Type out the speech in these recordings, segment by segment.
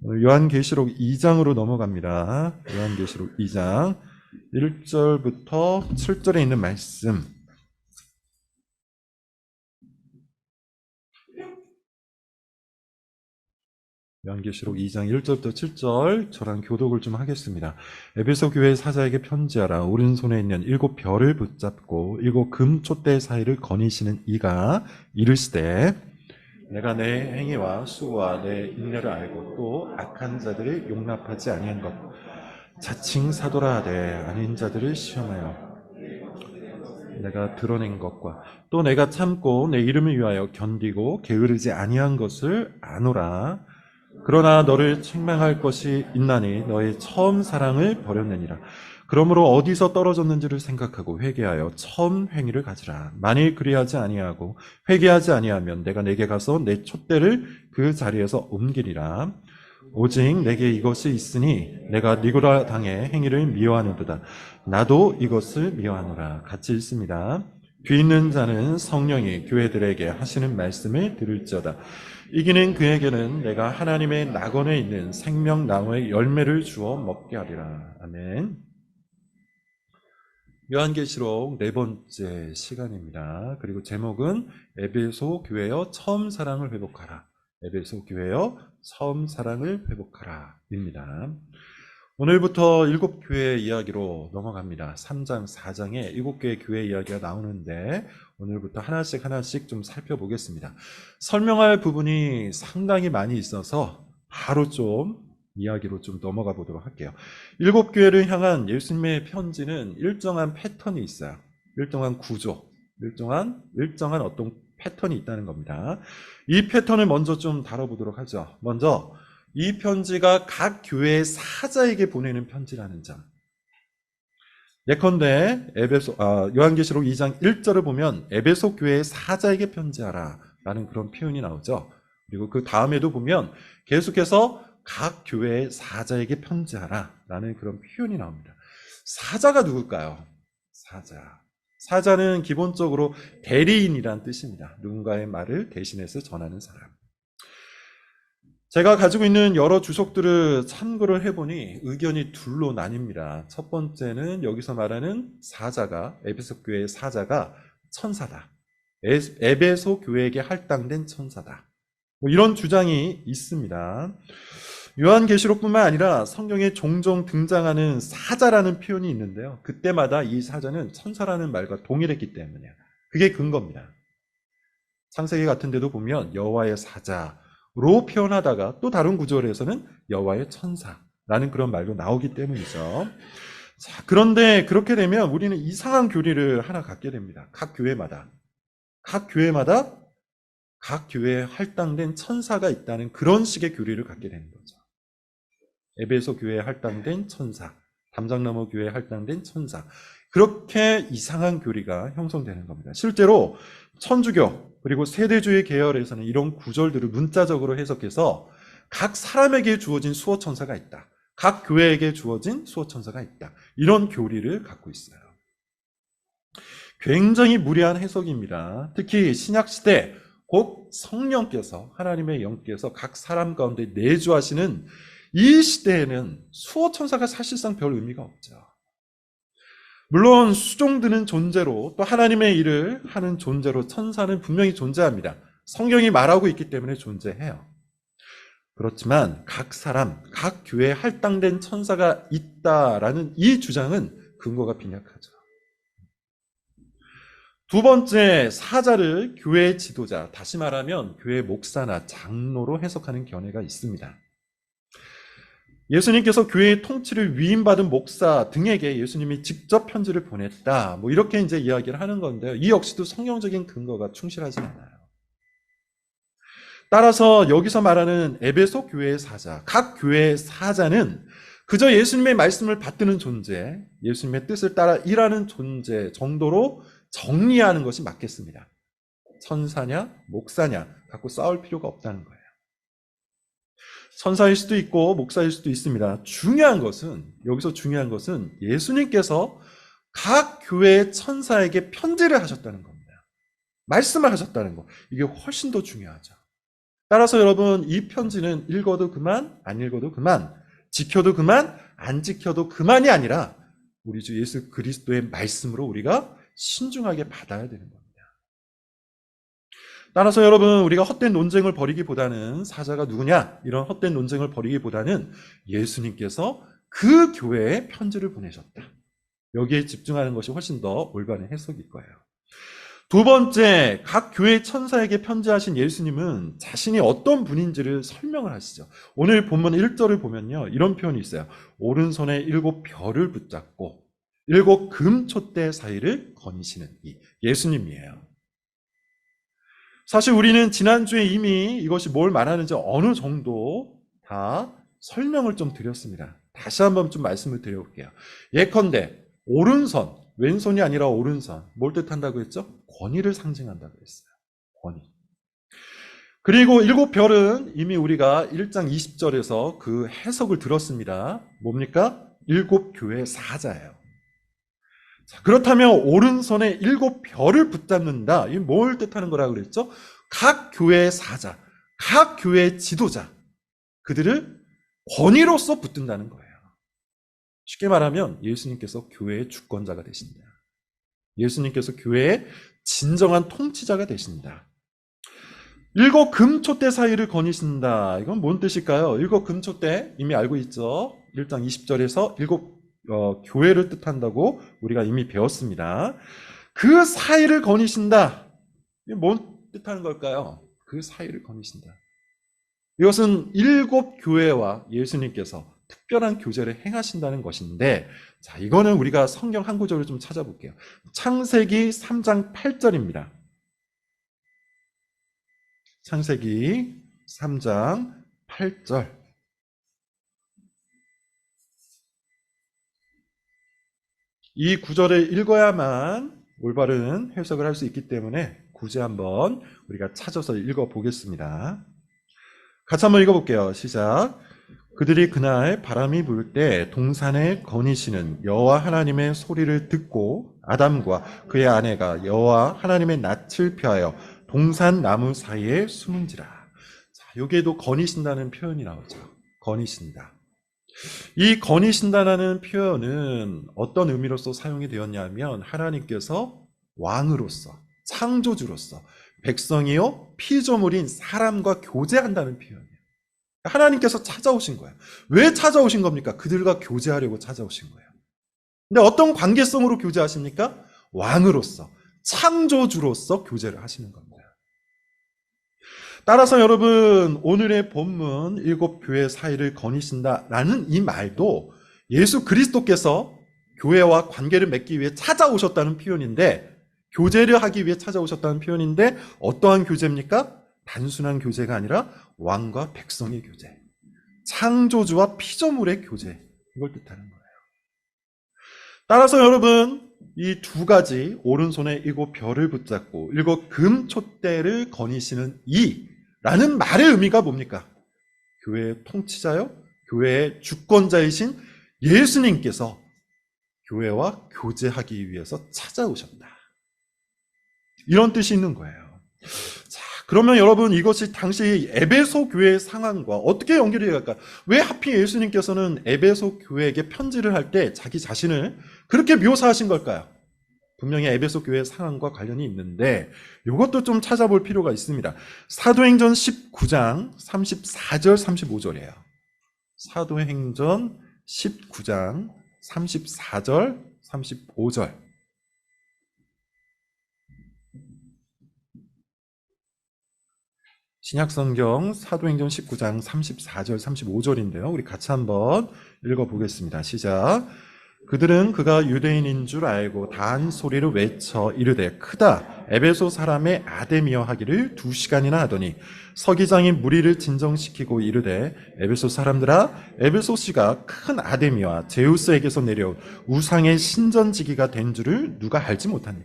요한계시록 2장으로 넘어갑니다. 요한계시록 2장 1절부터 7절에 있는 말씀. 요한계시록 2장 1절부터 7절 저랑 교독을 좀 하겠습니다. 에베소 교회 사자에게 편지하라. 오른손에 있는 7별을 붙잡고 7 금 촛대 사이를 거니시는 이가 이르시되 내가 내 행위와 수고와 내 인내를 알고 또 악한 자들을 용납하지 아니한 것 자칭 사도라 하되 아닌 자들을 시험하여 내가 드러낸 것과 또 내가 참고 내 이름을 위하여 견디고 게으르지 아니한 것을 아노라. 그러나 너를 책망할 것이 있나니 너의 처음 사랑을 버렸느니라. 그러므로 어디서 떨어졌는지를 생각하고 회개하여 처음 행위를 가지라. 만일 그리하지 아니하고 회개하지 아니하면 내가 내게 가서 내 촛대를 그 자리에서 옮기리라. 오직 내게 이것이 있으니 내가 니고라 당의 행위를 미워하는도다. 나도 이것을 미워하노라. 같이 읽습니다. 귀 있는 자는 성령이 교회들에게 하시는 말씀을 들을지어다. 이기는 그에게는 내가 하나님의 낙원에 있는 생명나무의 열매를 주어 먹게 하리라. 아멘. 요한계시록 4번째 시간입니다. 그리고 제목은 에베소 교회여 처음 사랑을 회복하라. 에베소 교회여 처음 사랑을 회복하라 입니다. 오늘부터 7교회 이야기로 넘어갑니다. 3장, 4장에 7개의 교회 이야기가 나오는데 오늘부터 하나씩 좀 살펴보겠습니다. 설명할 부분이 상당히 많이 있어서 바로 좀 이야기로 좀 넘어가 보도록 할게요. 7교회를 향한 예수님의 편지는 일정한 패턴이 있어요. 일정한 구조, 일정한 어떤 패턴이 있다는 겁니다. 이 패턴을 먼저 좀 다뤄보도록 하죠. 먼저 이 편지가 각 교회의 사자에게 보내는 편지라는 점. 예컨대 요한계시록 2장 1절을 보면 에베소 교회의 사자에게 편지하라 라는 그런 표현이 나오죠. 그리고 그 다음에도 보면 계속해서 각 교회의 사자에게 편지하라 라는 그런 표현이 나옵니다. 사자가 누굴까요? 사자는 기본적으로 대리인이란 뜻입니다. 누군가의 말을 대신해서 전하는 사람. 제가 가지고 있는 여러 주석들을 참고를 해보니 의견이 둘로 나뉩니다. 첫 번째는 여기서 말하는 사자가, 에베소 교회의 사자가 천사다. 에베소 교회에게 할당된 천사다. 이런 주장이 있습니다. 요한계시록뿐만 아니라 성경에 종종 등장하는 사자라는 표현이 있는데요. 그때마다 이 사자는 천사라는 말과 동일했기 때문이에요. 그게 근거입니다. 창세기 같은 데도 보면 여호와의 사자로 표현하다가 또 다른 구절에서는 여호와의 천사라는 그런 말도 나오기 때문이죠. 자, 그런데 그렇게 되면 우리는 이상한 교리를 하나 갖게 됩니다. 각 교회마다 각 교회에 할당된 천사가 있다는 그런 식의 교리를 갖게 되는 거죠. 에베소 교회에 할당된 천사, 담장나무 교회에 할당된 천사. 그렇게 이상한 교리가 형성되는 겁니다. 실제로 천주교 그리고 세대주의 계열에서는 이런 구절들을 문자적으로 해석해서 각 사람에게 주어진 수호천사가 있다. 각 교회에게 주어진 수호천사가 있다. 이런 교리를 갖고 있어요. 굉장히 무리한 해석입니다. 특히 신약시대 곧 성령께서, 하나님의 영께서 각 사람 가운데 내주하시는 이 시대에는 수호천사가 사실상 별 의미가 없죠. 물론 수종드는 존재로 또 하나님의 일을 하는 존재로 천사는 분명히 존재합니다. 성경이 말하고 있기 때문에 존재해요. 그렇지만 각 사람, 각 교회에 할당된 천사가 있다라는 이 주장은 근거가 빈약하죠. 두 번째, 사자를 교회의 지도자, 다시 말하면 교회 목사나 장로로 해석하는 견해가 있습니다. 예수님께서 교회의 통치를 위임받은 목사 등에게 예수님이 직접 편지를 보냈다. 이렇게 이제 이야기를 하는 건데요. 이 역시도 성경적인 근거가 충실하지 않아요. 따라서 여기서 말하는 에베소 교회의 사자, 각 교회의 사자는 그저 예수님의 말씀을 받드는 존재, 예수님의 뜻을 따라 일하는 존재 정도로 정리하는 것이 맞겠습니다. 천사냐, 목사냐 갖고 싸울 필요가 없다는 거예요. 천사일 수도 있고 목사일 수도 있습니다. 여기서 중요한 것은 예수님께서 각 교회의 천사에게 편지를 하셨다는 겁니다. 말씀을 하셨다는 거. 이게 훨씬 더 중요하죠. 따라서 여러분, 이 편지는 읽어도 그만, 안 읽어도 그만, 지켜도 그만, 안 지켜도 그만이 아니라 우리 주 예수 그리스도의 말씀으로 우리가 신중하게 받아야 되는 겁니다. 따라서 여러분, 우리가 헛된 논쟁을 벌이기보다는, 사자가 누구냐 이런 헛된 논쟁을 벌이기보다는 예수님께서 그 교회에 편지를 보내셨다, 여기에 집중하는 것이 훨씬 더 올바른 해석일 거예요. 두 번째, 각 교회 천사에게 편지하신 예수님은 자신이 어떤 분인지를 설명을 하시죠. 오늘 본문 1절을 보면요, 이런 표현이 있어요. 오른손에 7 별을 붙잡고 7 금촛대 사이를 거니시는 이 예수님이에요. 사실 우리는 지난주에 이미 이것이 뭘 말하는지 어느 정도 다 설명을 좀 드렸습니다. 다시 한번 좀 말씀을 드려볼게요. 예컨대 오른손, 왼손이 아니라 오른손, 뭘 뜻한다고 했죠? 권위를 상징한다고 했어요. 권위. 그리고 7 별은 이미 우리가 1장 20절에서 그 해석을 들었습니다. 뭡니까? 7 교회 사자예요. 자, 그렇다면 오른손에 7 별을 붙잡는다, 이게 뭘 뜻하는 거라고 그랬죠? 각 교회의 사자, 각 교회의 지도자, 그들을 권위로서 붙든다는 거예요. 쉽게 말하면 예수님께서 교회의 주권자가 되신다. 예수님께서 교회의 진정한 통치자가 되신다. 7 금촛대 사이를 거니신다. 이건 뭔 뜻일까요? 7 금촛대 이미 알고 있죠. 1장 20절에서 7 교회를 뜻한다고 우리가 이미 배웠습니다. 그 사이를 거니신다. 이게 뭔 뜻하는 걸까요? 그 사이를 거니신다. 이것은 7 교회와 예수님께서 특별한 교제를 행하신다는 것인데, 자, 이거는 우리가 성경 한 구절을 좀 찾아볼게요. 창세기 3장 8절입니다. 창세기 3장 8절. 이 구절을 읽어야만 올바른 해석을 할 수 있기 때문에 굳이 한번 우리가 찾아서 읽어보겠습니다. 같이 한번 읽어볼게요. 시작. 그들이 그날 바람이 불 때 동산에 거니시는 여호와 하나님의 소리를 듣고 아담과 그의 아내가 여호와 하나님의 낯을 피하여 동산 나무 사이에 숨은지라. 자, 여기에도 거니신다는 표현이 나오죠. 거니신다. 이 거니신다라는 표현은 어떤 의미로서 사용이 되었냐면, 하나님께서 왕으로서, 창조주로서 백성이요 피조물인 사람과 교제한다는 표현이에요. 하나님께서 찾아오신 거예요. 왜 찾아오신 겁니까? 그들과 교제하려고 찾아오신 거예요. 근데 어떤 관계성으로 교제하십니까? 왕으로서, 창조주로서 교제를 하시는 겁니다. 따라서 여러분, 오늘의 본문 7 교회 사이를 거니신다라는 이 말도 예수 그리스도께서 교회와 관계를 맺기 위해 찾아오셨다는 표현인데, 교제를 하기 위해 찾아오셨다는 표현인데, 어떠한 교제입니까? 단순한 교제가 아니라 왕과 백성의 교제, 창조주와 피조물의 교제, 이걸 뜻하는 거예요. 따라서 여러분, 이 두 가지, 오른손에 7 별을 붙잡고 7 금촛대를 거니시는 이라는 말의 의미가 뭡니까? 교회의 통치자요, 교회의 주권자이신 예수님께서 교회와 교제하기 위해서 찾아오셨다, 이런 뜻이 있는 거예요. 자, 그러면 여러분, 이것이 당시 에베소 교회의 상황과 어떻게 연결이 갈까? 왜 하필 예수님께서는 에베소 교회에게 편지를 할 때 자기 자신을 그렇게 묘사하신 걸까요? 분명히 에베소 교회의 상황과 관련이 있는데, 이것도 좀 찾아볼 필요가 있습니다. 사도행전 19장 34절 35절이에요. 사도행전 19장 34절 35절. 신약성경 사도행전 19장 34절 35절인데요. 우리 같이 한번 읽어보겠습니다. 시작. 그들은 그가 유대인인 줄 알고 다 한 소리를 외쳐 이르되 크다 에베소 사람의 아데미어 하기를 2시간이나 하더니 서기장이 무리를 진정시키고 이르되 에베소 사람들아, 에베소시가 큰 아데미와 제우스에게서 내려온 우상의 신전지기가 된 줄을 누가 알지 못하니.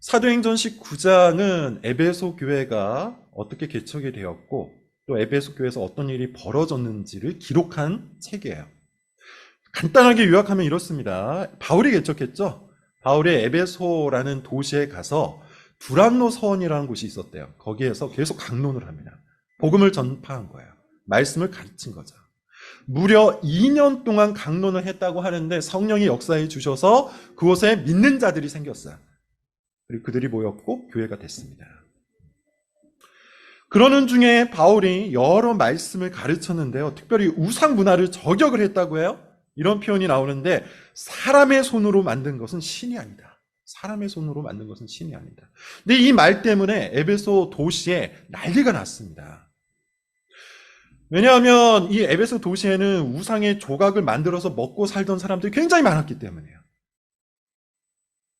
사도행전 19장은 에베소 교회가 어떻게 개척이 되었고 또 에베소 교회에서 어떤 일이 벌어졌는지를 기록한 책이에요. 간단하게 요약하면 이렇습니다. 바울이 개척했죠. 바울이 에베소라는 도시에 가서 두란노 서원이라는 곳이 있었대요. 거기에서 계속 강론을 합니다. 복음을 전파한 거예요. 말씀을 가르친 거죠. 무려 2년 동안 강론을 했다고 하는데 성령이 역사해 주셔서 그곳에 믿는 자들이 생겼어요. 그리고 그들이 모였고 교회가 됐습니다. 그러는 중에 바울이 여러 말씀을 가르쳤는데요. 특별히 우상 문화를 저격을 했다고 해요. 이런 표현이 나오는데 사람의 손으로 만든 것은 신이 아니다. 사람의 손으로 만든 것은 신이 아니다. 근데 이 말 때문에 에베소 도시에 난리가 났습니다. 왜냐하면 이 에베소 도시에는 우상의 조각을 만들어서 먹고 살던 사람들이 굉장히 많았기 때문이에요.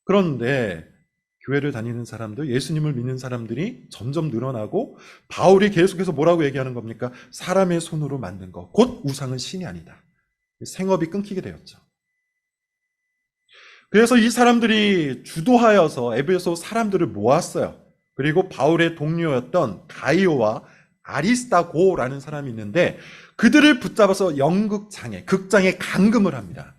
그런데 교회를 다니는 사람들, 예수님을 믿는 사람들이 점점 늘어나고 바울이 계속해서 뭐라고 얘기하는 겁니까? 사람의 손으로 만든 것, 곧 우상은 신이 아니다. 생업이 끊기게 되었죠. 그래서 이 사람들이 주도하여서 에베소 사람들을 모았어요. 그리고 바울의 동료였던 가이오와 아리스타고라는 사람이 있는데 그들을 붙잡아서 연극장에, 극장에 감금을 합니다.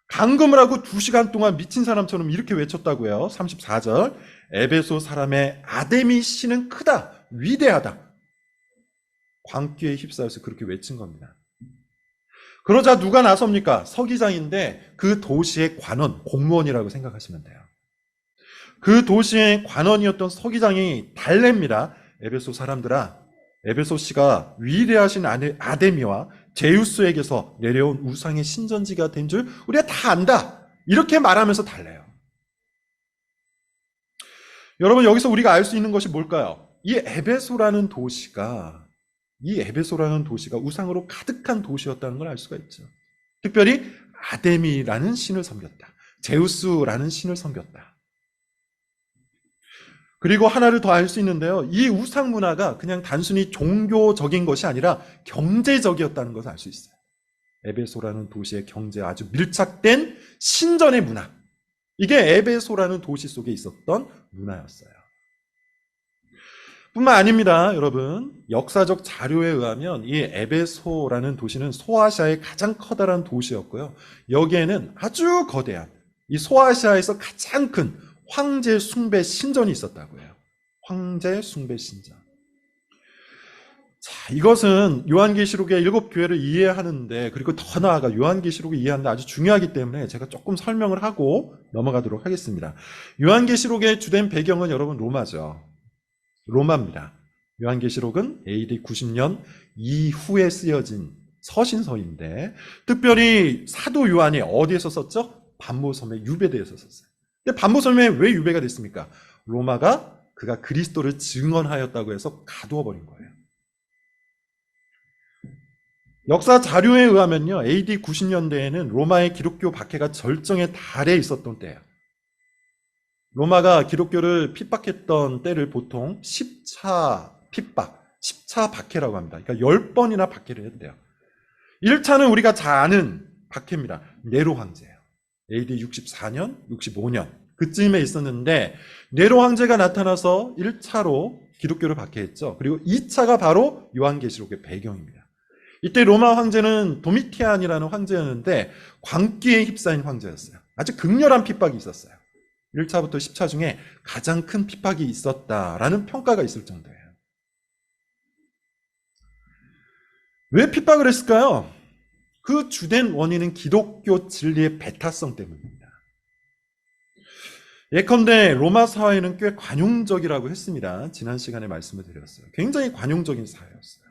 감금을 하고 2시간 동안 미친 사람처럼 이렇게 외쳤다고요. 34절. 에베소 사람의 아데미 신은 크다, 위대하다. 광기에 휩싸여서 그렇게 외친 겁니다. 그러자 누가 나섭니까? 서기장인데 그 도시의 관원, 공무원이라고 생각하시면 돼요. 그 도시의 관원이었던 서기장이 달랩니다. 에베소 사람들아, 에베소시가 위대하신 아데미와 제우스에게서 내려온 우상의 신전지가 된 줄 우리가 다 안다. 이렇게 말하면서 달래요. 여러분, 여기서 우리가 알 수 있는 것이 뭘까요? 이 에베소라는 도시가 우상으로 가득한 도시였다는 걸 알 수가 있죠. 특별히 아데미라는 신을 섬겼다. 제우스라는 신을 섬겼다. 그리고 하나를 더 알 수 있는데요. 이 우상 문화가 그냥 단순히 종교적인 것이 아니라 경제적이었다는 것을 알 수 있어요. 에베소라는 도시의 경제에 아주 밀착된 신전의 문화. 이게 에베소라는 도시 속에 있었던 문화였어요. 뿐만 아닙니다, 여러분. 역사적 자료에 의하면 이 에베소라는 도시는 소아시아의 가장 커다란 도시였고요. 여기에는 아주 거대한, 이 소아시아에서 가장 큰 황제 숭배 신전이 있었다고 해요. 황제 숭배 신전. 자, 이것은 요한계시록의 7교회를 이해하는데, 그리고 더 나아가 요한계시록을 이해하는데 아주 중요하기 때문에 제가 조금 설명을 하고 넘어가도록 하겠습니다. 요한계시록의 주된 배경은 여러분 로마죠. 로마입니다. 요한계시록은 AD 90년 이후에 쓰여진 서신서인데, 특별히 사도 요한이 어디에서 썼죠? 반모섬의 유배대에서 썼어요. 근데 반모섬에 왜 유배가 됐습니까? 로마가 그가 그리스도를 증언하였다고 해서 가두어 버린 거예요. 역사 자료에 의하면요, AD 90년대에는 로마의 기독교 박해가 절정에 달해 있었던 때예요. 로마가 기독교를 핍박했던 때를 보통 10차 핍박, 10차 박해라고 합니다. 그러니까 10번이나 박해를 했대요. 1차는 우리가 잘 아는 박해입니다. 네로 황제예요. AD 64년, 65년 그쯤에 있었는데 네로 황제가 나타나서 1차로 기독교를 박해했죠. 그리고 2차가 바로 요한계시록의 배경입니다. 이때 로마 황제는 도미티안이라는 황제였는데 광기에 휩싸인 황제였어요. 아주 극렬한 핍박이 있었어요. 1차부터 10차 중에 가장 큰 핍박이 있었다라는 평가가 있을 정도예요. 왜 핍박을 했을까요? 그 주된 원인은 기독교 진리의 배타성 때문입니다. 예컨대 로마 사회는 꽤 관용적이라고 했습니다. 지난 시간에 말씀을 드렸어요. 굉장히 관용적인 사회였어요.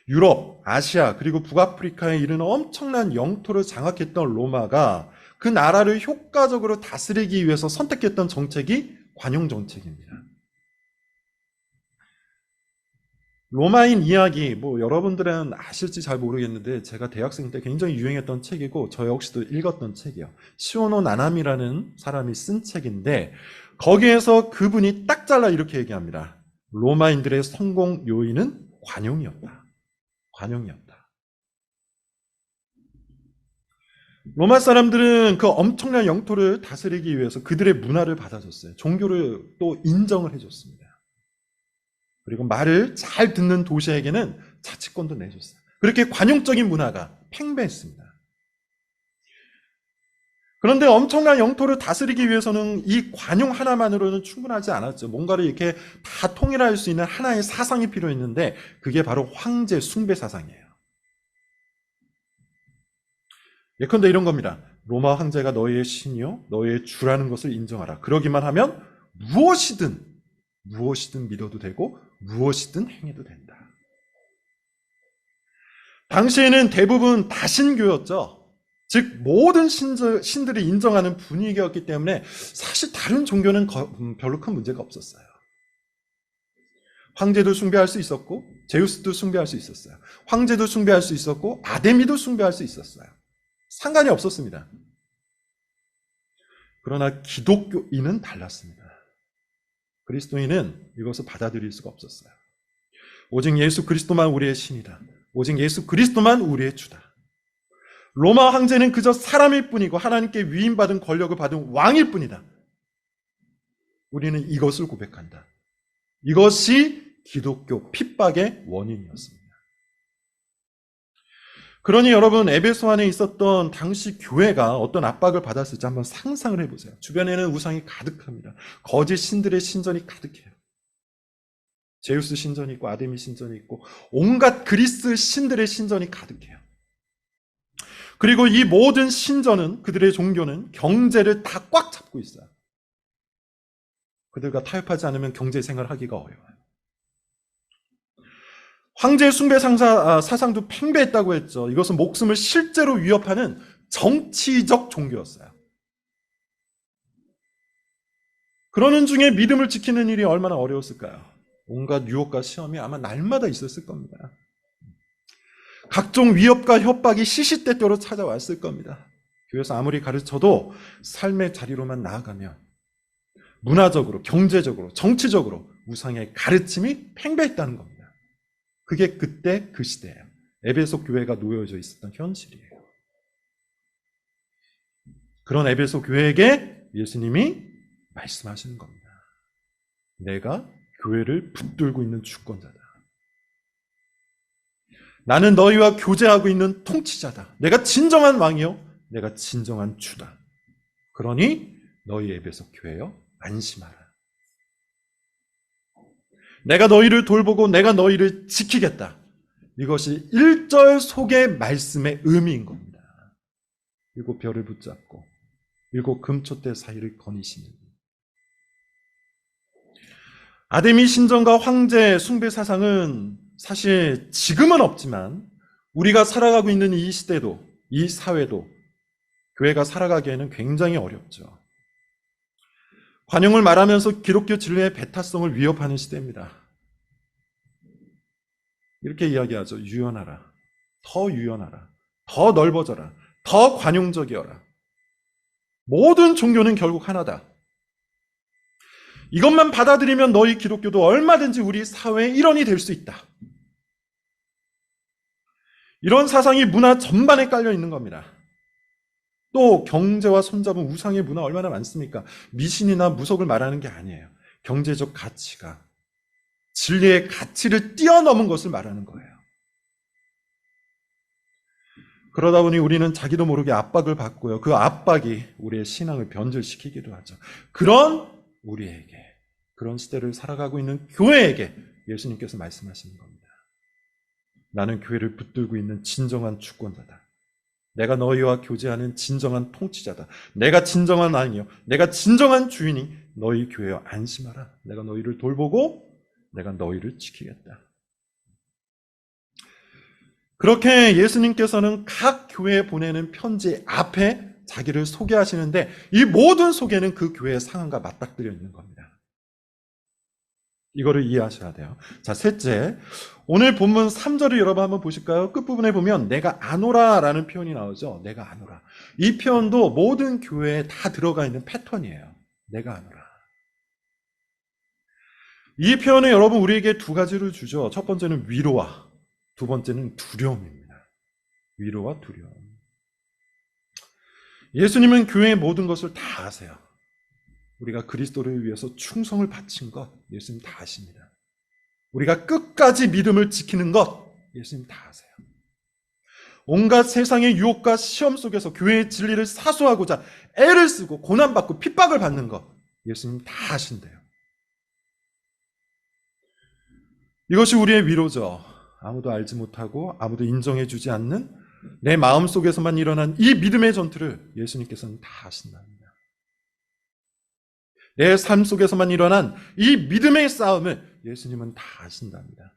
유럽, 아시아, 그리고 북아프리카에 이르는 엄청난 영토를 장악했던 로마가 그 나라를 효과적으로 다스리기 위해서 선택했던 정책이 관용 정책입니다. 로마인 이야기, 여러분들은 아실지 잘 모르겠는데 제가 대학생 때 굉장히 유행했던 책이고 저 역시도 읽었던 책이에요. 시오노 나나미라는 사람이 쓴 책인데 거기에서 그분이 딱 잘라 이렇게 얘기합니다. 로마인들의 성공 요인은 관용이었다. 관용이었다. 로마 사람들은 그 엄청난 영토를 다스리기 위해서 그들의 문화를 받아줬어요. 종교를 또 인정을 해줬습니다. 그리고 말을 잘 듣는 도시에게는 자치권도 내줬어요. 그렇게 관용적인 문화가 팽배했습니다. 그런데 엄청난 영토를 다스리기 위해서는 이 관용 하나만으로는 충분하지 않았죠. 뭔가를 이렇게 다 통일할 수 있는 하나의 사상이 필요했는데 그게 바로 황제 숭배 사상이에요. 예컨대 이런 겁니다. 로마 황제가 너희의 신이요 너희의 주라는 것을 인정하라. 그러기만 하면 무엇이든 믿어도 되고 무엇이든 행해도 된다. 당시에는 대부분 다신교였죠. 즉 모든 신들이 인정하는 분위기였기 때문에 사실 다른 종교는 별로 큰 문제가 없었어요. 황제도 숭배할 수 있었고 제우스도 숭배할 수 있었어요. 황제도 숭배할 수 있었고 아데미도 숭배할 수 있었어요. 상관이 없었습니다. 그러나 기독교인은 달랐습니다. 그리스도인은 이것을 받아들일 수가 없었어요. 오직 예수 그리스도만 우리의 신이다. 오직 예수 그리스도만 우리의 주다. 로마 황제는 그저 사람일 뿐이고 하나님께 위임받은 권력을 받은 왕일 뿐이다. 우리는 이것을 고백한다. 이것이 기독교 핍박의 원인이었습니다. 그러니 여러분 에베소 안에 있었던 당시 교회가 어떤 압박을 받았을지 한번 상상을 해보세요. 주변에는 우상이 가득합니다. 거짓 신들의 신전이 가득해요. 제우스 신전이 있고 아데미 신전이 있고 온갖 그리스 신들의 신전이 가득해요. 그리고 이 모든 신전은 그들의 종교는 경제를 다 꽉 잡고 있어요. 그들과 타협하지 않으면 경제 생활을 하기가 어려워요. 황제 숭배 사상도 팽배했다고 했죠. 이것은 목숨을 실제로 위협하는 정치적 종교였어요. 그러는 중에 믿음을 지키는 일이 얼마나 어려웠을까요? 온갖 유혹과 시험이 아마 날마다 있었을 겁니다. 각종 위협과 협박이 시시때때로 찾아왔을 겁니다. 교회에서 아무리 가르쳐도 삶의 자리로만 나아가면 문화적으로, 경제적으로, 정치적으로 우상의 가르침이 팽배했다는 겁니다. 그게 그때 그 시대예요. 에베소 교회가 놓여져 있었던 현실이에요. 그런 에베소 교회에게 예수님이 말씀하시는 겁니다. 내가 교회를 붙들고 있는 주권자다. 나는 너희와 교제하고 있는 통치자다. 내가 진정한 왕이요. 내가 진정한 주다. 그러니 너희 에베소 교회여 안심하라. 내가 너희를 돌보고 내가 너희를 지키겠다. 이것이 1절 속의 말씀의 의미인 겁니다. 7 별을 붙잡고 7 금촛대 사이를 거니시는 아데미 신전과 황제 숭배 사상은 사실 지금은 없지만 우리가 살아가고 있는 이 시대도 이 사회도 교회가 살아가기에는 굉장히 어렵죠. 관용을 말하면서 기독교 진리의 배타성을 위협하는 시대입니다. 이렇게 이야기하죠. 유연하라. 더 유연하라. 더 넓어져라. 더 관용적이어라. 모든 종교는 결국 하나다. 이것만 받아들이면 너희 기독교도 얼마든지 우리 사회의 일원이 될 수 있다. 이런 사상이 문화 전반에 깔려 있는 겁니다. 또 경제와 손잡은 우상의 문화 얼마나 많습니까? 미신이나 무속을 말하는 게 아니에요. 경제적 가치가 진리의 가치를 뛰어넘은 것을 말하는 거예요. 그러다 보니 우리는 자기도 모르게 압박을 받고요. 그 압박이 우리의 신앙을 변질시키기도 하죠. 그런 우리에게, 그런 시대를 살아가고 있는 교회에게 예수님께서 말씀하시는 겁니다. 나는 교회를 붙들고 있는 진정한 주권자다. 내가 너희와 교제하는 진정한 통치자다. 내가 진정한 왕이요. 내가 진정한 주인이 너희 교회여 안심하라. 내가 너희를 돌보고 내가 너희를 지키겠다. 그렇게 예수님께서는 각 교회에 보내는 편지 앞에 자기를 소개하시는데 이 모든 소개는 그 교회의 상황과 맞닥뜨려 있는 겁니다. 이거를 이해하셔야 돼요. 자, 셋째. 오늘 본문 3절을 여러분 한번 보실까요? 끝부분에 보면 내가 아노라 라는 표현이 나오죠. 내가 아노라. 이 표현도 모든 교회에 다 들어가 있는 패턴이에요. 내가 아노라. 이 표현은 여러분 우리에게 두 가지를 주죠. 첫 번째는 위로와 두 번째는 두려움입니다. 위로와 두려움. 예수님은 교회의 모든 것을 다 아세요. 우리가 그리스도를 위해서 충성을 바친 것 예수님 다 아십니다. 우리가 끝까지 믿음을 지키는 것 예수님 다 아세요. 온갖 세상의 유혹과 시험 속에서 교회의 진리를 사수하고자 애를 쓰고 고난받고 핍박을 받는 것, 예수님 다 아신대요. 이것이 우리의 위로죠. 아무도 알지 못하고 아무도 인정해주지 않는 내 마음속에서만 일어난 이 믿음의 전투를 예수님께서는 다 아신답니다. 내 삶 속에서만 일어난 이 믿음의 싸움을 예수님은 다 아신답니다.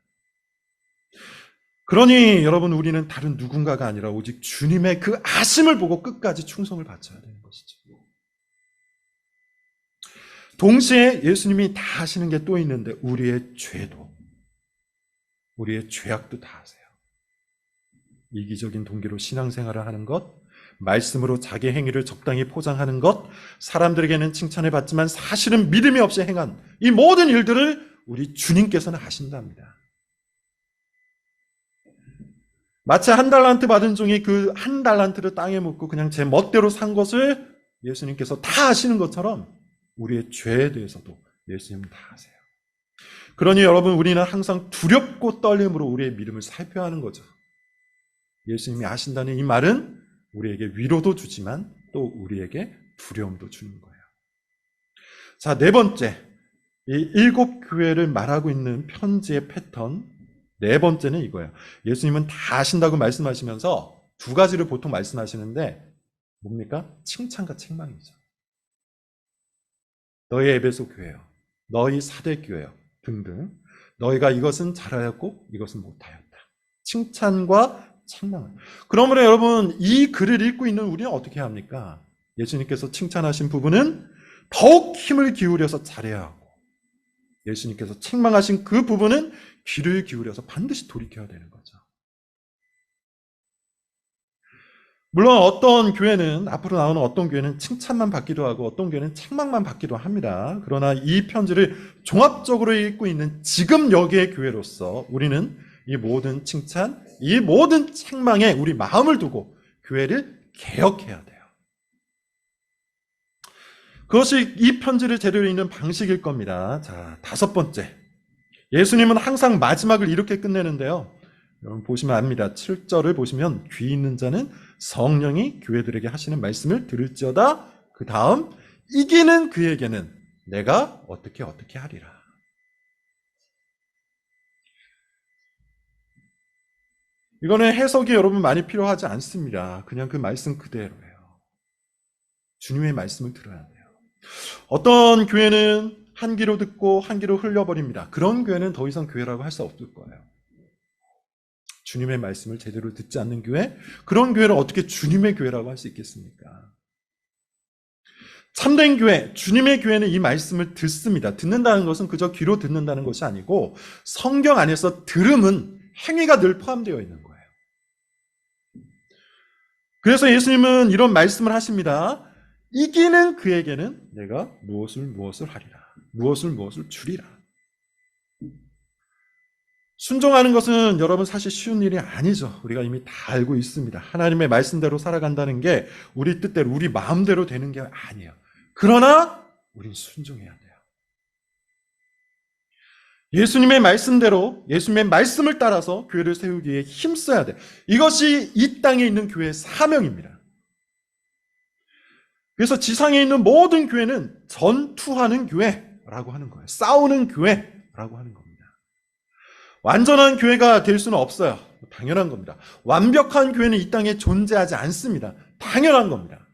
그러니 여러분, 우리는 다른 누군가가 아니라 오직 주님의 그 아심을 보고 끝까지 충성을 바쳐야 되는 것이죠. 동시에 예수님이 다 아시는 게 또 있는데 우리의 죄도, 우리의 죄악도 다 아세요. 이기적인 동기로 신앙생활을 하는 것, 말씀으로 자기 행위를 적당히 포장하는 것, 사람들에게는 칭찬을 받지만 사실은 믿음이 없이 행한 이 모든 일들을 우리 주님께서는 아신답니다. 마치 1달란트 받은 종이 그 1달란트를 땅에 묻고 그냥 제 멋대로 산 것을 예수님께서 다 아시는 것처럼 우리의 죄에 대해서도 예수님은 다 아세요. 그러니 여러분, 우리는 항상 두렵고 떨림으로 우리의 믿음을 살펴야 하는 거죠. 예수님이 아신다는 이 말은 우리에게 위로도 주지만 또 우리에게 두려움도 주는 거예요. 자, 네 번째, 이 7교회를 말하고 있는 편지의 패턴, 네 번째는 이거예요. 예수님은 다 아신다고 말씀하시면서 두 가지를 보통 말씀하시는데 뭡니까? 칭찬과 책망이죠. 너희 에베소 교회요, 너희 사대 교회요 등등, 너희가 이것은 잘하였고 이것은 못하였다. 칭찬과 책망을. 그러므로 여러분, 이 글을 읽고 있는 우리는 어떻게 합니까? 예수님께서 칭찬하신 부분은 더욱 힘을 기울여서 잘해야 하고, 예수님께서 책망하신 그 부분은 귀를 기울여서 반드시 돌이켜야 되는 거죠. 물론 어떤 교회는, 앞으로 나오는 어떤 교회는 칭찬만 받기도 하고 어떤 교회는 책망만 받기도 합니다. 그러나 이 편지를 종합적으로 읽고 있는 지금 여기의 교회로서 우리는 이 모든 칭찬, 이 모든 책망에 우리 마음을 두고 교회를 개혁해야 돼요. 그것이 이 편지를 제대로 읽는 방식일 겁니다. 자, 다섯 번째. 예수님은 항상 마지막을 이렇게 끝내는데요. 여러분 보시면 압니다. 7절을 보시면 귀 있는 자는 성령이 교회들에게 하시는 말씀을 들을지어다. 그 다음, 이기는 그에게는 내가 어떻게 하리라. 이거는 해석이 여러분 많이 필요하지 않습니다. 그냥 그 말씀 그대로예요. 주님의 말씀을 들어야 돼요. 어떤 교회는 한 귀로 듣고 한 귀로 흘려버립니다. 그런 교회는 더 이상 교회라고 할 수 없을 거예요. 주님의 말씀을 제대로 듣지 않는 교회, 그런 교회를 어떻게 주님의 교회라고 할 수 있겠습니까? 참된 교회, 주님의 교회는 이 말씀을 듣습니다. 듣는다는 것은 그저 귀로 듣는다는 것이 아니고 성경 안에서 들음은 행위가 늘 포함되어 있는 거예요. 그래서 예수님은 이런 말씀을 하십니다. 이기는 그에게는 내가 무엇을 하리라. 무엇을 주리라. 순종하는 것은 여러분 사실 쉬운 일이 아니죠. 우리가 이미 다 알고 있습니다. 하나님의 말씀대로 살아간다는 게 우리 뜻대로, 우리 마음대로 되는 게 아니에요. 그러나 우린 순종해야 돼요. 예수님의 말씀대로, 예수님의 말씀을 따라서 교회를 세우기 위해 힘써야 돼요. 이것이 이 땅에 있는 교회의 사명입니다. 그래서 지상에 있는 모든 교회는 전투하는 교회라고 하는 거예요. 싸우는 교회라고 하는 겁니다. 완전한 교회가 될 수는 없어요. 당연한 겁니다. 완벽한 교회는 이 땅에 존재하지 않습니다. 당연한 겁니다.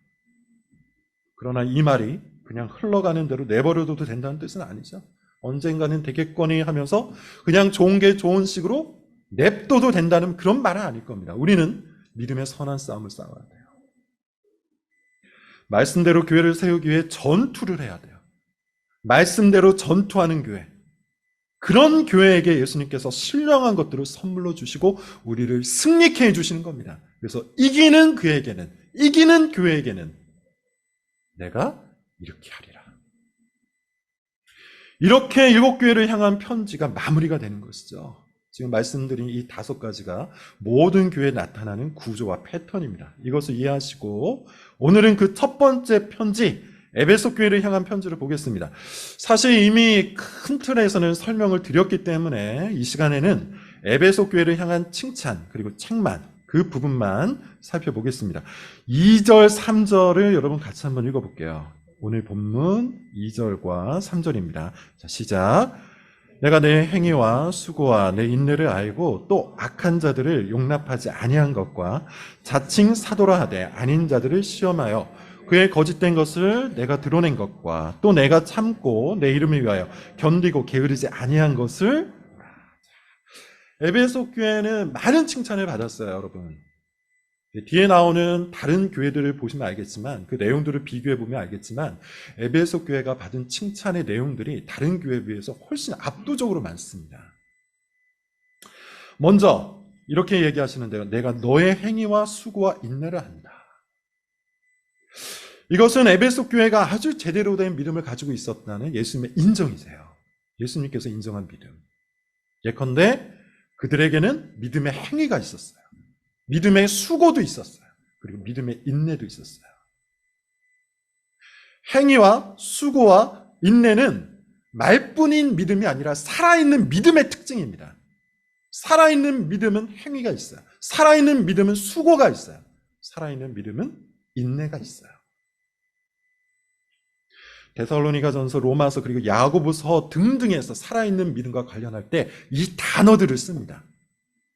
그러나 이 말이 그냥 흘러가는 대로 내버려둬도 된다는 뜻은 아니죠. 언젠가는 되겠거니 하면서 그냥 좋은 게 좋은 식으로 냅둬도 된다는 그런 말은 아닐 겁니다. 우리는 믿음의 선한 싸움을 싸워야 돼요. 말씀대로 교회를 세우기 위해 전투를 해야 돼요. 말씀대로 전투하는 교회. 그런 교회에게 예수님께서 신령한 것들을 선물로 주시고 우리를 승리케 해주시는 겁니다. 그래서 이기는 교회에게는 내가 이렇게 하리라. 이렇게 7교회를 향한 편지가 마무리가 되는 것이죠. 지금 말씀드린 이 5가지가 모든 교회에 나타나는 구조와 패턴입니다. 이것을 이해하시고 오늘은 그 첫 번째 편지, 에베소 교회를 향한 편지를 보겠습니다. 사실 이미 큰 틀에서는 설명을 드렸기 때문에 이 시간에는 에베소 교회를 향한 칭찬 그리고 책망, 그 부분만 살펴보겠습니다. 2절, 3절을 여러분 같이 한번 읽어볼게요. 오늘 본문 2절과 3절입니다. 자, 시작. 내가 내 행위와 수고와 내 인내를 알고 또 악한 자들을 용납하지 아니한 것과 자칭 사도라 하되 아닌 자들을 시험하여 그의 거짓된 것을 내가 드러낸 것과 또 내가 참고 내 이름을 위하여 견디고 게으르지 아니한 것을. 에베소 교회는 많은 칭찬을 받았어요, 여러분. 뒤에 나오는 다른 교회들을 보시면 알겠지만, 그 내용들을 비교해 보면 알겠지만, 에베소 교회가 받은 칭찬의 내용들이 다른 교회에 비해서 훨씬 압도적으로 많습니다. 먼저 이렇게 얘기하시는데요. 내가 너의 행위와 수고와 인내를 한다. 이것은 에베소 교회가 아주 제대로 된 믿음을 가지고 있었다는 예수님의 인정이세요. 예수님께서 인정한 믿음. 예컨대 그들에게는 믿음의 행위가 있었어요. 믿음의 수고도 있었어요. 그리고 믿음의 인내도 있었어요. 행위와 수고와 인내는 말뿐인 믿음이 아니라 살아있는 믿음의 특징입니다. 살아있는 믿음은 행위가 있어요. 살아있는 믿음은 수고가 있어요. 살아있는 믿음은 인내가 있어요. 데살로니가전서, 로마서, 그리고 야고보서 등등에서 살아있는 믿음과 관련할 때 이 단어들을 씁니다.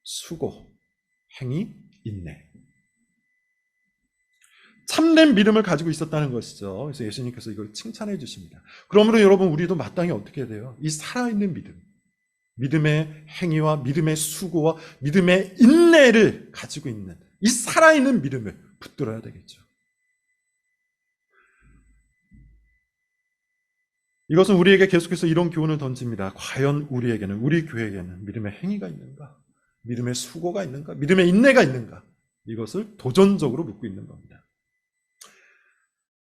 수고, 행위, 인내. 참된 믿음을 가지고 있었다는 것이죠. 그래서 예수님께서 이걸 칭찬해 주십니다. 그러므로 여러분, 우리도 마땅히 어떻게 해야 돼요? 이 살아있는 믿음, 믿음의 행위와 믿음의 수고와 믿음의 인내를 가지고 있는 이 살아있는 믿음을 붙들어야 되겠죠. 이것은 우리에게 계속해서 이런 교훈을 던집니다. 과연 우리에게는, 우리 교회에게는 믿음의 행위가 있는가? 믿음의 수고가 있는가? 믿음의 인내가 있는가? 이것을 도전적으로 묻고 있는 겁니다.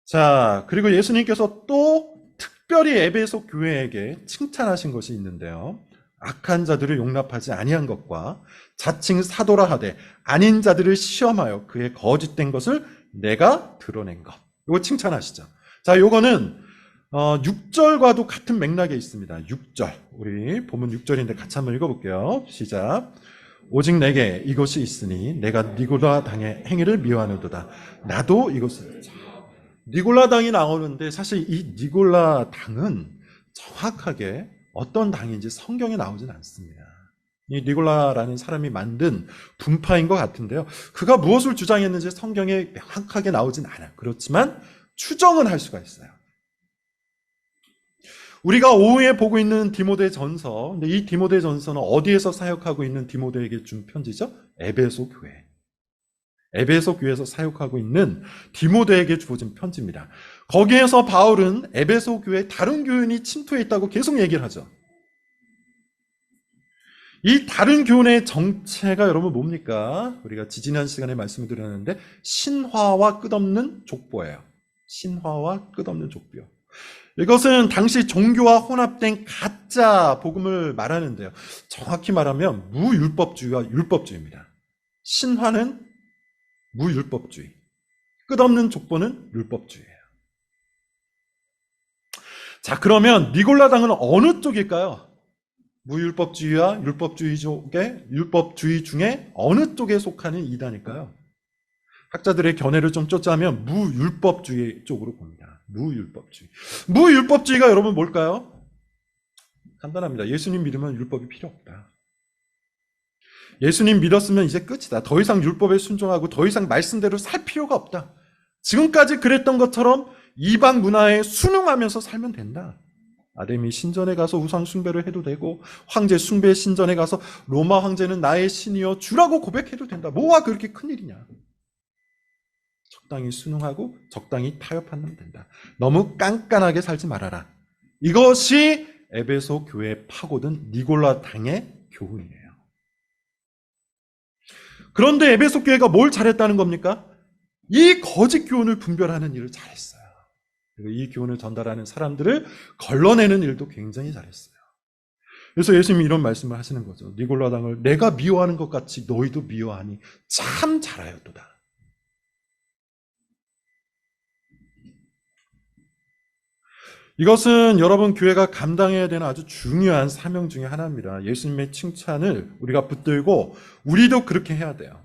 자, 그리고 예수님께서 또 특별히 에베소 교회에게 칭찬하신 것이 있는데요. 악한 자들을 용납하지 아니한 것과 자칭 사도라 하되 아닌 자들을 시험하여 그의 거짓된 것을 내가 드러낸 것. 이거 칭찬하시죠. 자, 요거는 6절과도 같은 맥락에 있습니다. 6절. 우리 본문 6절인데 같이 한번 읽어볼게요. 시작. 오직 내게 이것이 있으니 내가 니골라 당의 행위를 미워하는도다. 나도 이것을. 니골라 당이 나오는데 사실 이 니골라 당은 정확하게 어떤 당인지 성경에 나오진 않습니다. 이 니골라라는 사람이 만든 분파인 것 같은데요. 그가 무엇을 주장했는지 성경에 명확하게 나오진 않아요. 그렇지만 추정은 할 수가 있어요. 우리가 오후에 보고 있는 디모데전서, 근데 이 디모데전서는 어디에서 사역하고 있는 디모데에게 준 편지죠? 에베소 교회. 에베소 교회에서 사역하고 있는 디모데에게 주어진 편지입니다. 거기에서 바울은 에베소 교회에 다른 교훈이 침투해 있다고 계속 얘기를 하죠. 이 다른 교훈의 정체가 여러분 뭡니까? 우리가 지지난 시간에 말씀을 드렸는데 신화와 끝없는 족보예요. 신화와 끝없는 족보. 이것은 당시 종교와 혼합된 가짜 복음을 말하는데요. 정확히 말하면 무율법주의와 율법주의입니다. 신화는 무율법주의, 끝없는 족보는 율법주의예요. 자, 그러면 니골라당은 어느 쪽일까요? 무율법주의와 율법주의 중에 어느 쪽에 속하는 이단일까요? 학자들의 견해를 좀 쫓자면 무율법주의 쪽으로 봅니다. 무율법주의. 무율법주의가 여러분 뭘까요? 간단합니다. 예수님 믿으면 율법이 필요 없다. 예수님 믿었으면 이제 끝이다. 더 이상 율법에 순종하고 더 이상 말씀대로 살 필요가 없다. 지금까지 그랬던 것처럼 이방 문화에 순응하면서 살면 된다. 아데미 신전에 가서 우상 숭배를 해도 되고 황제 숭배 신전에 가서 로마 황제는 나의 신이여 주라고 고백해도 된다. 뭐가 그렇게 큰일이냐. 적당히 순응하고 적당히 타협하면 된다. 너무 깐깐하게 살지 말아라. 이것이 에베소 교회에 파고든 니골라 당의 교훈이에요. 그런데 에베소 교회가 뭘 잘했다는 겁니까? 이 거짓 교훈을 분별하는 일을 잘했어요. 그리고 이 교훈을 전달하는 사람들을 걸러내는 일도 굉장히 잘했어요. 그래서 예수님이 이런 말씀을 하시는 거죠. 니골라 당을 내가 미워하는 것 같이 너희도 미워하니 참 잘하였도다. 이것은 여러분 교회가 감당해야 되는 아주 중요한 사명 중에 하나입니다. 예수님의 칭찬을 우리가 붙들고 우리도 그렇게 해야 돼요.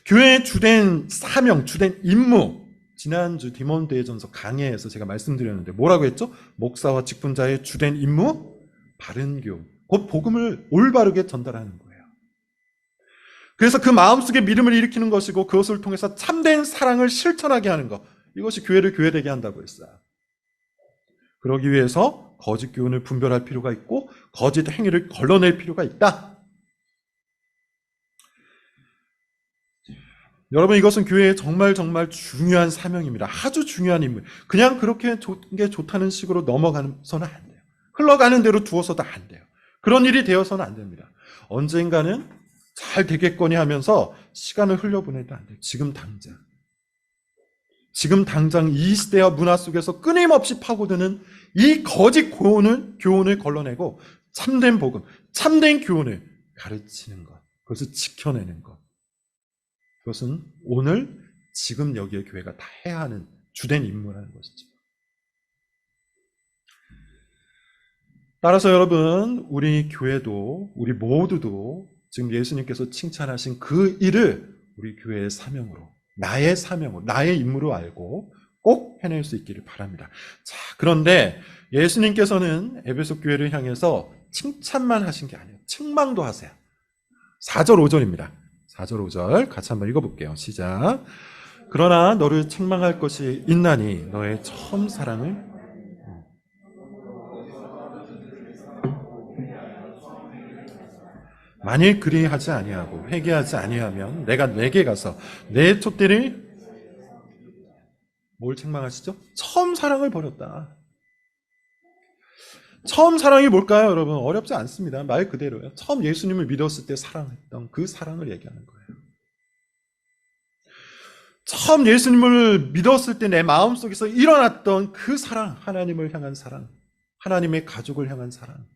교회의 주된 사명, 주된 임무, 지난주 디모데전서 강해에서 제가 말씀드렸는데 뭐라고 했죠? 목사와 직분자의 주된 임무, 바른 교훈, 곧 복음을 올바르게 전달하는 거예요. 그래서 그 마음속에 믿음을 일으키는 것이고 그것을 통해서 참된 사랑을 실천하게 하는 것, 이것이 교회를 교회되게 한다고 했어요. 그러기 위해서 거짓 교훈을 분별할 필요가 있고 거짓 행위를 걸러낼 필요가 있다. 여러분, 이것은 교회의 정말 중요한 사명입니다. 아주 중요한 임무. 그냥 그렇게 게 좋다는 식으로 넘어가서는 안 돼요. 흘러가는 대로 두어서도 안 돼요. 그런 일이 되어서는 안 됩니다. 언젠가는 잘 되겠거니 하면서 시간을 흘려보내도 안 돼요. 지금 당장 이 시대와 문화 속에서 끊임없이 파고드는 이 거짓 교훈을 걸러내고 참된 복음, 참된 교훈을 가르치는 것, 그것을 지켜내는 것. 그것은 오늘 지금 여기에 교회가 다 해야 하는 주된 임무라는 것이죠. 따라서 여러분, 우리 교회도, 우리 모두도 지금 예수님께서 칭찬하신 그 일을 우리 교회의 사명으로, 나의 사명으로, 나의 임무로 알고 꼭 해낼 수 있기를 바랍니다. 자, 그런데 예수님께서는 에베소 교회를 향해서 칭찬만 하신 게 아니에요. 책망도 하세요. 4절 5절입니다. 4절 5절 같이 한번 읽어볼게요. 시작. 그러나 너를 책망할 것이 있나니 너의 처음 사랑을 만일 그리하지 아니하고 회개하지 아니하면 내가 내게 가서 내 촛대를 뭘 책망하시죠? 처음 사랑을 버렸다. 처음 사랑이 뭘까요, 여러분? 어렵지 않습니다. 말 그대로요. 처음 예수님을 믿었을 때 사랑했던 그 사랑을 얘기하는 거예요. 처음 예수님을 믿었을 때 내 마음속에서 일어났던 그 사랑, 하나님을 향한 사랑, 하나님의 가족을 향한 사랑.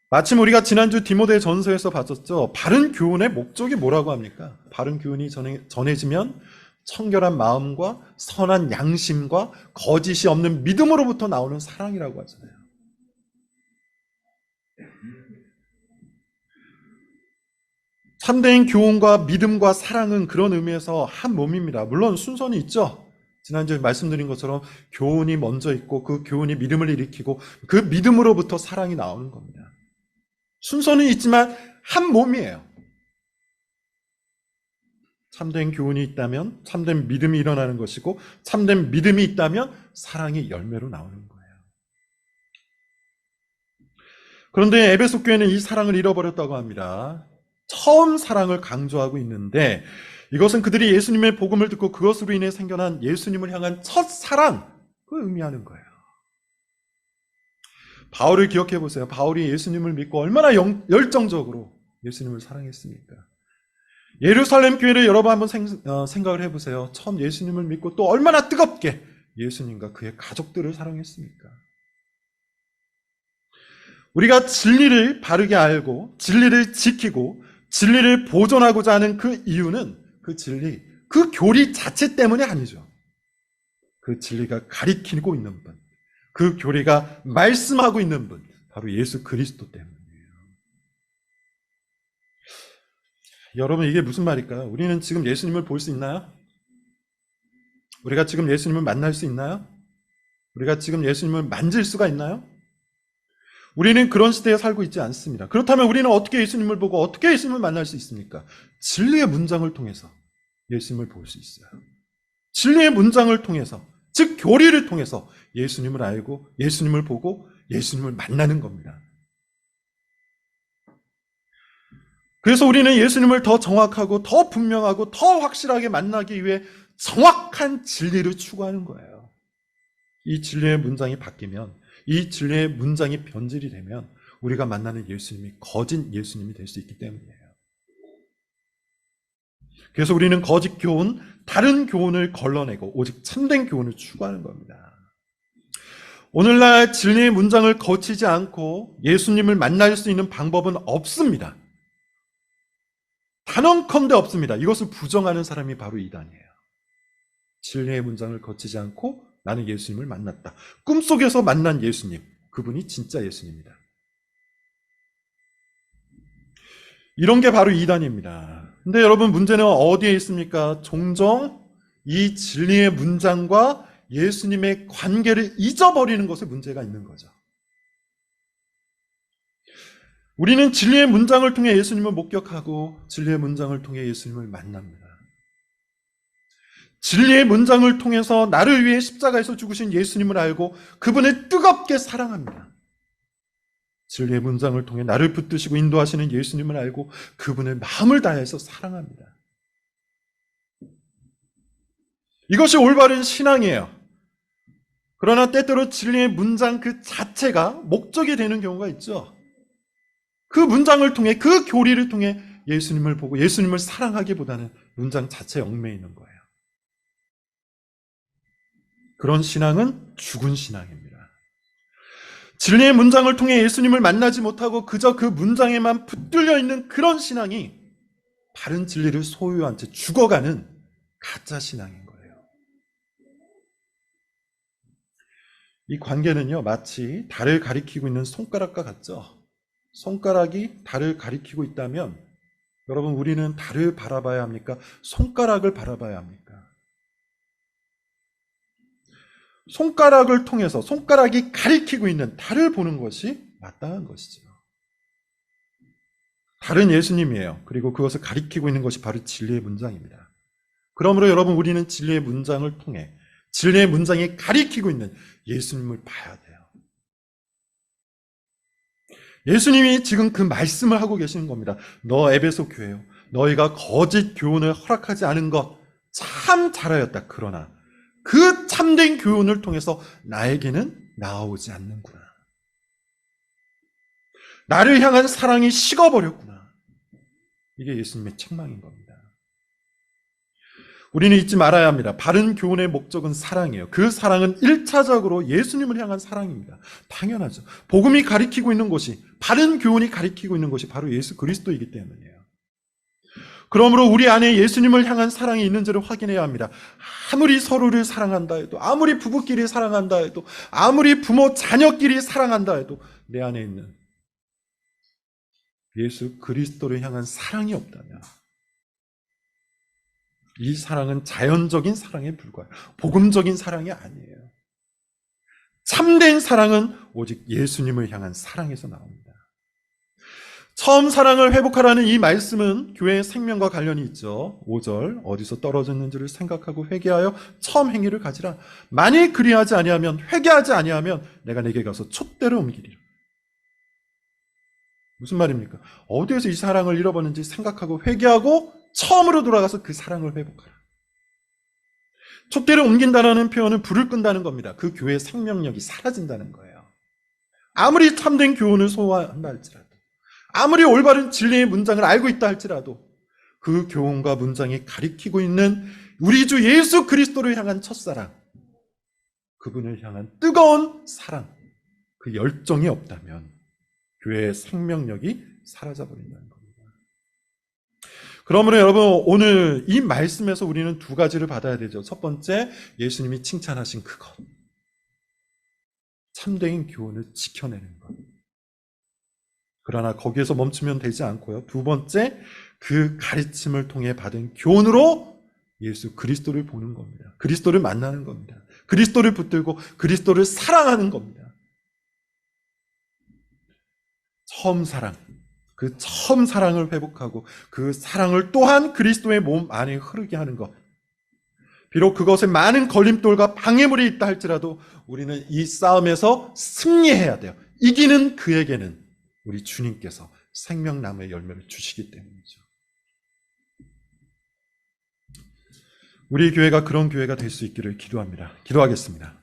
마침 우리가 지난주 디모데 전서에서 봤었죠. 바른 교훈의 목적이 뭐라고 합니까? 바른 교훈이 전해지면 청결한 마음과 선한 양심과 거짓이 없는 믿음으로부터 나오는 사랑이라고 하잖아요. 참된 교훈과 믿음과 사랑은 그런 의미에서 한 몸입니다. 물론 순서는 있죠. 지난주에 말씀드린 것처럼 교훈이 먼저 있고 그 교훈이 믿음을 일으키고 그 믿음으로부터 사랑이 나오는 겁니다. 순서는 있지만 한 몸이에요. 참된 교훈이 있다면 참된 믿음이 일어나는 것이고 참된 믿음이 있다면 사랑이 열매로 나오는 거예요. 그런데 에베소 교회는 이 사랑을 잃어버렸다고 합니다. 처음 사랑을 강조하고 있는데 이것은 그들이 예수님의 복음을 듣고 그것으로 인해 생겨난 예수님을 향한 첫 사랑을 의미하는 거예요. 바울을 기억해 보세요. 바울이 예수님을 믿고 얼마나 열정적으로 예수님을 사랑했습니까? 예루살렘 교회를 여러분 한번 생각을 해보세요. 처음 예수님을 믿고 또 얼마나 뜨겁게 예수님과 그의 가족들을 사랑했습니까? 우리가 진리를 바르게 알고 진리를 지키고 진리를 보존하고자 하는 그 이유는 그 진리, 그 교리 자체 때문이 아니죠. 그 진리가 가리키고 있는 분, 그 교리가 말씀하고 있는 분, 바로 예수 그리스도 때문이에요. 여러분, 이게 무슨 말일까요? 우리는 지금 예수님을 볼 수 있나요? 우리가 지금 예수님을 만날 수 있나요? 우리가 지금 예수님을 만질 수가 있나요? 우리는 그런 시대에 살고 있지 않습니다. 그렇다면 우리는 어떻게 예수님을 보고 어떻게 예수님을 만날 수 있습니까? 진리의 문장을 통해서 예수님을 볼 수 있어요. 진리의 문장을 통해서, 즉 교리를 통해서 예수님을 알고 예수님을 보고 예수님을 만나는 겁니다. 그래서 우리는 예수님을 더 정확하고 더 분명하고 더 확실하게 만나기 위해 정확한 진리를 추구하는 거예요. 이 진리의 문장이 바뀌면, 이 진리의 문장이 변질이 되면 우리가 만나는 예수님이 거짓 예수님이 될 수 있기 때문이에요. 그래서 우리는 거짓 교훈, 다른 교훈을 걸러내고 오직 참된 교훈을 추구하는 겁니다. 오늘날 진리의 문장을 거치지 않고 예수님을 만날 수 있는 방법은 없습니다. 단언컨대 없습니다. 이것을 부정하는 사람이 바로 이단이에요. 진리의 문장을 거치지 않고 나는 예수님을 만났다. 꿈속에서 만난 예수님, 그분이 진짜 예수님입니다. 이런 게 바로 이단입니다. 근데 여러분 문제는 어디에 있습니까? 종종 이 진리의 문장과 예수님의 관계를 잊어버리는 것에 문제가 있는 거죠. 우리는 진리의 문장을 통해 예수님을 목격하고 진리의 문장을 통해 예수님을 만납니다. 진리의 문장을 통해서 나를 위해 십자가에서 죽으신 예수님을 알고 그분을 뜨겁게 사랑합니다. 진리의 문장을 통해 나를 붙드시고 인도하시는 예수님을 알고 그분을 마음을 다해서 사랑합니다. 이것이 올바른 신앙이에요. 그러나 때때로 진리의 문장 그 자체가 목적이 되는 경우가 있죠. 그 문장을 통해, 그 교리를 통해 예수님을 보고 예수님을 사랑하기보다는 문장 자체에 얽매여 있는 거예요. 그런 신앙은 죽은 신앙입니다. 진리의 문장을 통해 예수님을 만나지 못하고 그저 그 문장에만 붙들려 있는 그런 신앙이 바른 진리를 소유한 채 죽어가는 가짜 신앙인 거예요. 이 관계는요, 마치 달을 가리키고 있는 손가락과 같죠? 손가락이 달을 가리키고 있다면 여러분 우리는 달을 바라봐야 합니까? 손가락을 바라봐야 합니까? 손가락을 통해서 손가락이 가리키고 있는 달을 보는 것이 마땅한 것이죠. 달은 예수님이에요. 그리고 그것을 가리키고 있는 것이 바로 진리의 문장입니다. 그러므로 여러분 우리는 진리의 문장을 통해 진리의 문장이 가리키고 있는 예수님을 봐야 돼요. 예수님이 지금 그 말씀을 하고 계시는 겁니다. 너 에베소 교회요. 너희가 거짓 교훈을 허락하지 않은 것 참 잘하였다. 그러나 그 참된 교훈을 통해서 나에게는 나아오지 않는구나. 나를 향한 사랑이 식어버렸구나. 이게 예수님의 책망인 겁니다. 우리는 잊지 말아야 합니다. 바른 교훈의 목적은 사랑이에요. 그 사랑은 1차적으로 예수님을 향한 사랑입니다. 당연하죠. 복음이 가리키고 있는 것이, 바른 교훈이 가리키고 있는 것이 바로 예수 그리스도이기 때문이에요. 그러므로 우리 안에 예수님을 향한 사랑이 있는지를 확인해야 합니다. 아무리 서로를 사랑한다 해도, 아무리 부부끼리 사랑한다 해도, 아무리 부모 자녀끼리 사랑한다 해도 내 안에 있는 예수 그리스도를 향한 사랑이 없다면 이 사랑은 자연적인 사랑에 불과해요. 복음적인 사랑이 아니에요. 참된 사랑은 오직 예수님을 향한 사랑에서 나옵니다. 처음 사랑을 회복하라는 이 말씀은 교회의 생명과 관련이 있죠. 5절 어디서 떨어졌는지를 생각하고 회개하여 처음 행위를 가지라. 만일 그리하지 아니하면, 회개하지 아니하면 내가 내게 가서 촛대를 옮기리라. 무슨 말입니까? 어디에서 이 사랑을 잃어버렸는지 생각하고 회개하고 처음으로 돌아가서 그 사랑을 회복하라. 촛대를 옮긴다는 표현은 불을 끈다는 겁니다. 그 교회의 생명력이 사라진다는 거예요. 아무리 참된 교훈을 소화한다 할지라도, 아무리 올바른 진리의 문장을 알고 있다 할지라도 그 교훈과 문장이 가리키고 있는 우리 주 예수 그리스도를 향한 첫사랑, 그분을 향한 뜨거운 사랑, 그 열정이 없다면 교회의 생명력이 사라져버린다는 겁니다. 그러므로 여러분 오늘 이 말씀에서 우리는 두 가지를 받아야 되죠. 첫 번째, 예수님이 칭찬하신 그것, 참된 교훈을 지켜내는 것. 그러나 거기에서 멈추면 되지 않고요. 두 번째, 그 가르침을 통해 받은 교훈으로 예수 그리스도를 보는 겁니다. 그리스도를 만나는 겁니다. 그리스도를 붙들고 그리스도를 사랑하는 겁니다. 처음 사랑, 그 처음 사랑을 회복하고 그 사랑을 또한 그리스도의 몸 안에 흐르게 하는 것. 비록 그것에 많은 걸림돌과 방해물이 있다 할지라도 우리는 이 싸움에서 승리해야 돼요. 이기는 그에게는 우리 주님께서 생명나무의 열매를 주시기 때문이죠. 우리 교회가 그런 교회가 될 수 있기를 기도합니다. 기도하겠습니다.